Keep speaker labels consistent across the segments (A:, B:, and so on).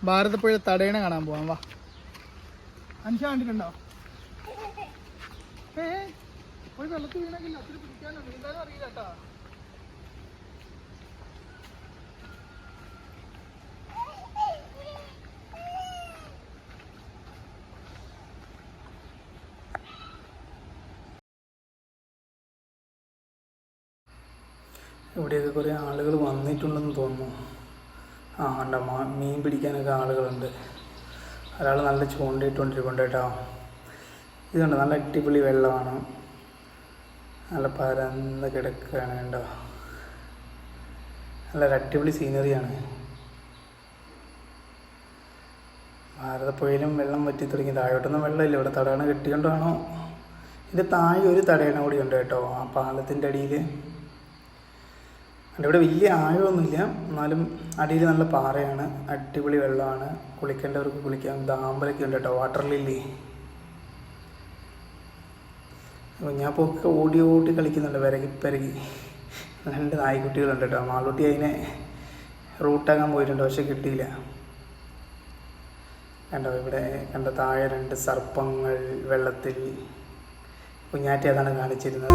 A: ഭാരതപ്പുഴ തടയണ കാണാൻ പോവാം. വാ, അൻഷ കണ്ടിട്ടുണ്ടോ? പോയി വെള്ളത്തിൽ വീണെങ്കിൽ അത്ര പിടിക്കാനോ നീന്താനും അറിയില്ല കേട്ടോ.
B: ഇവിടെയൊക്കെ കുറേ ആളുകൾ വന്നിട്ടുണ്ടെന്ന് തോന്നുന്നു. കണ്ട മീൻ പിടിക്കാനൊക്കെ ആളുകളുണ്ട്. ഒരാൾ നല്ല ചൂണ്ടയിട്ടുകൊണ്ടിരിപ്പുണ്ട് കേട്ടോ. ഇതുണ്ട്, നല്ല അടിപൊളി വെള്ളമാണ്, നല്ല പരന്ന് കിടക്കുകയാണ് കേട്ടോ. നല്ല അടിപൊളി സീനറിയാണ്. ഭാരതപ്പുഴയിലും വെള്ളം വറ്റി തുടങ്ങി. താഴോട്ടൊന്നും വെള്ളമില്ല, ഇവിടെ തടയണ കെട്ടിക്കൊണ്ടാണോ? ഇതിൻ്റെ താഴെ ഒരു തടയണ കൂടി ഉണ്ട് കേട്ടോ, ആ പാലത്തിൻ്റെ അടിയിൽ. ഇവിടെ വലിയ ആഴമൊന്നുമില്ല, എന്നാലും അടിയിൽ നല്ല പാറയാണ്, അടിപൊളി വെള്ളമാണ്. കുളിക്കേണ്ടവർക്ക് കുളിക്കാം. ദാമ്പലൊക്കെ ഉണ്ട് കേട്ടോ, വാട്ടർ ലില്ലി. കുഞ്ഞാപ്പൊക്കെ ഓടി ഓടി കളിക്കുന്നുണ്ട്, പെരകി. 2 നായ്ക്കുട്ടികളുണ്ട് കേട്ടോ. മാളൂട്ടി അതിനെ റൂട്ടാക്കാൻ പോയിട്ടുണ്ട്, പക്ഷെ കിട്ടിയില്ല. കണ്ടോ, ഇവിടെ കണ്ട താഴെ 2 സർപ്പങ്ങൾ വെള്ളത്തിൽ. കുഞ്ഞാറ്റി അതാണ് കാണിച്ചിരുന്നത്.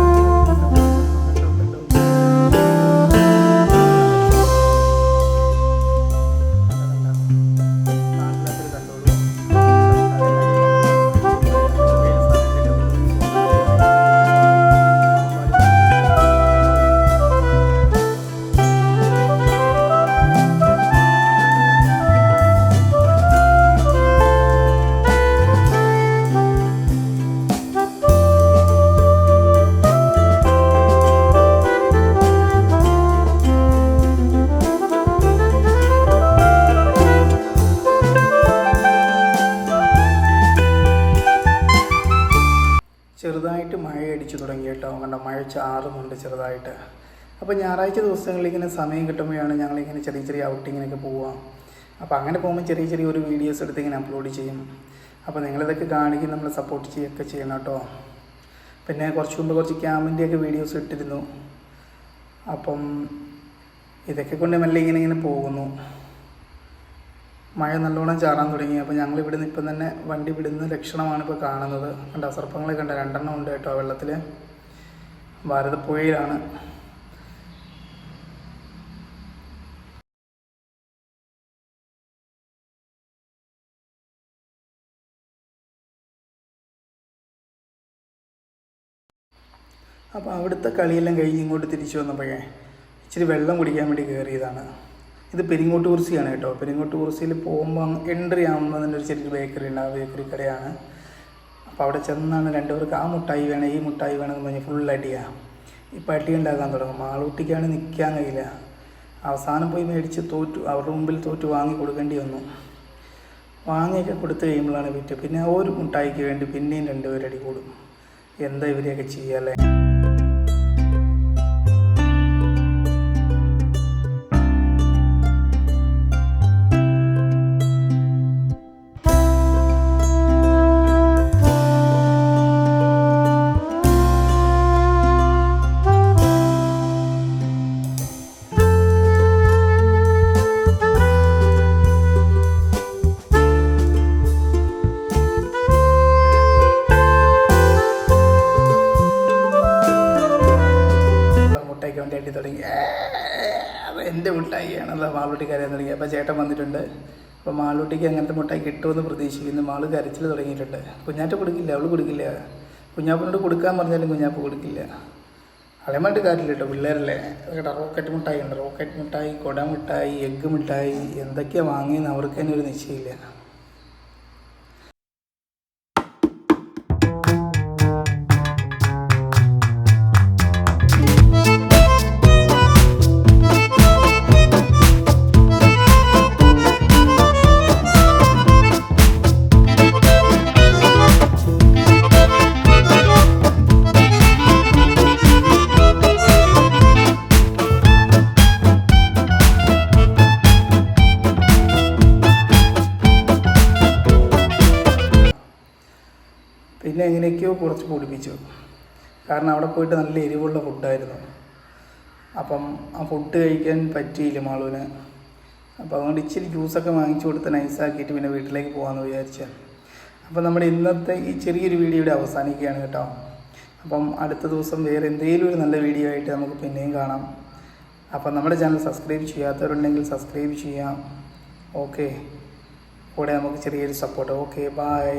B: ചെറുതായിട്ട് മഴ അടിച്ചു തുടങ്ങി കേട്ടോ. കണ്ട, മഴ ചാറുന്നുണ്ട് ചെറുതായിട്ട്. അപ്പോൾ ഞായറാഴ്ച ദിവസങ്ങളിൽ ഇങ്ങനെ സമയം കിട്ടുമ്പോഴാണ് ഞങ്ങളിങ്ങനെ ചെറിയ ചെറിയ ഔട്ടിങ്ങിനൊക്കെ പോവുക. അപ്പോൾ അങ്ങനെ പോകുമ്പോൾ ചെറിയ ചെറിയ ഒരു വീഡിയോസ് എടുത്ത് ഇങ്ങനെ അപ്ലോഡ് ചെയ്യും. അപ്പോൾ നിങ്ങളിതൊക്കെ കാണിക്കും, നമ്മൾ സപ്പോർട്ട് ചെയ്യുകയൊക്കെ ചെയ്യണം കേട്ടോ. പിന്നെ കുറച്ച് മുമ്പ് കുറച്ച് ക്യാമ്പിൻ്റെയൊക്കെ വീഡിയോസ് ഇട്ടിരുന്നു. അപ്പം ഇതൊക്കെ കൊണ്ട് മെല്ലെ ഇങ്ങനെ പോകുന്നു. മഴ നല്ലോണം ചാറാൻ തുടങ്ങി. അപ്പോൾ ഞങ്ങൾ ഇവിടുന്ന് ഇപ്പം തന്നെ വണ്ടി വിടുന്ന ലക്ഷണമാണ് ഇപ്പോൾ കാണുന്നത്. കണ്ട, സർപ്പങ്ങളെ കണ്ട 2 എണ്ണം ഉണ്ട് കേട്ടോ വെള്ളത്തിൽ. ഭാരതപ്പുഴയിലാണ്. അപ്പോൾ അവിടുത്തെ കളിയെല്ലാം കഴിഞ്ഞ് ഇങ്ങോട്ട് തിരിച്ചു വന്നപ്പോഴേ ഇച്ചിരി വെള്ളം കുടിക്കാൻ വേണ്ടി കയറിയതാണ്. ഇത് പെരിങ്ങോട്ട് കുറിശിയാണ് കേട്ടോ. പെരിങ്ങോട്ട് കുറിശിയിൽ പോകുമ്പോൾ എൻട്രി ആകുമ്പോൾ തന്നെ ഒരു ചെറിയ ബേക്കറി ഉണ്ട്, ആ ബേക്കറി കടയാണ്. അപ്പോൾ അവിടെ ചെന്നാണ് 2 പേർക്ക് ആ മുട്ടായി വേണം ഈ മുട്ടായി വേണമെന്ന് പറഞ്ഞ് ഫുൾ അടിയാണ്. ഇപ്പോൾ അടി ഉണ്ടാക്കാൻ തുടങ്ങും. മാളൂട്ടിക്കാണ് നിൽക്കാൻ കഴിയില്ല. അവസാനം പോയി മേടിച്ച് തോറ്റു, അവരുടെ മുമ്പിൽ തോറ്റു വാങ്ങി കൊടുക്കേണ്ടി വന്നു. വാങ്ങിയൊക്കെ കൊടുത്തു കഴിയുമ്പോഴാണ് വിറ്റ്. പിന്നെ ഒരു മുട്ടായിക്ക് വേണ്ടി പിന്നെയും 2 പേര് അടി കൂടും. എന്താ ഇവരെയൊക്കെ ചെയ്യാല്ലേ? വേണ്ടി തുടങ്ങി. അത് എൻ്റെ മുട്ടായിയാണല്ലോ. മാളൂട്ടി കരയാൻ തുടങ്ങി. അപ്പോൾ ചേട്ടൻ വന്നിട്ടുണ്ട്. അപ്പോൾ മാളൂട്ടിക്ക് അങ്ങനത്തെ മുട്ടായി കിട്ടുമെന്ന് പ്രതീക്ഷിക്കുന്നു. മാള് കരച്ചിൽ തുടങ്ങിയിട്ടുണ്ട്. കുഞ്ഞാറ്റ കൊടുക്കില്ല, അവൾ കൊടുക്കില്ല. കുഞ്ഞാപ്പിനോട് കൊടുക്കാൻ പറഞ്ഞാലും കുഞ്ഞാപ്പ് കൊടുക്കില്ല. അളയമായിട്ട് കാര്യമില്ല കേട്ടോ, പിള്ളേരല്ലേ. കേട്ടോ, റോക്കറ്റ് മുട്ടായി ഉണ്ട്, റോക്കറ്റ് മിഠായി, കുട മിഠായി, എഗ്ഗ് മിഠായി, എന്തൊക്കെയാണ് വാങ്ങിയെന്ന് അവർക്ക് തന്നെ ഒരു നിശ്ചയമില്ല. പിന്നെ എങ്ങനെയൊക്കെയോ കുറച്ച് പൊടിപ്പിച്ചു. കാരണം അവിടെ പോയിട്ട് നല്ല എരിവുള്ള ഫുഡായിരുന്നു. അപ്പം ആ ഫുഡ് കഴിക്കാൻ പറ്റിയില്ല മാളുവിന്. അപ്പോൾ അതുകൊണ്ട് ഇച്ചിരി ജ്യൂസൊക്കെ വാങ്ങിച്ചു കൊടുത്ത് നൈസാക്കിയിട്ട് പിന്നെ വീട്ടിലേക്ക് പോകാമെന്ന് വിചാരിച്ചു. അപ്പോൾ നമ്മുടെ ഇന്നത്തെ ഈ ചെറിയൊരു വീഡിയോ ഇവിടെ അവസാനിക്കുകയാണ് കേട്ടോ. അപ്പം അടുത്ത ദിവസം വേറെ എന്തെങ്കിലും ഒരു നല്ല വീഡിയോ ആയിട്ട് നമുക്ക് പിന്നെയും കാണാം. അപ്പം നമ്മുടെ ചാനൽ സബ്സ്ക്രൈബ് ചെയ്യാത്തവരുണ്ടെങ്കിൽ സബ്സ്ക്രൈബ് ചെയ്യാം. ഓക്കെ, കൂടെ നമുക്ക് ചെറിയൊരു സപ്പോർട്ട്. Okay, by.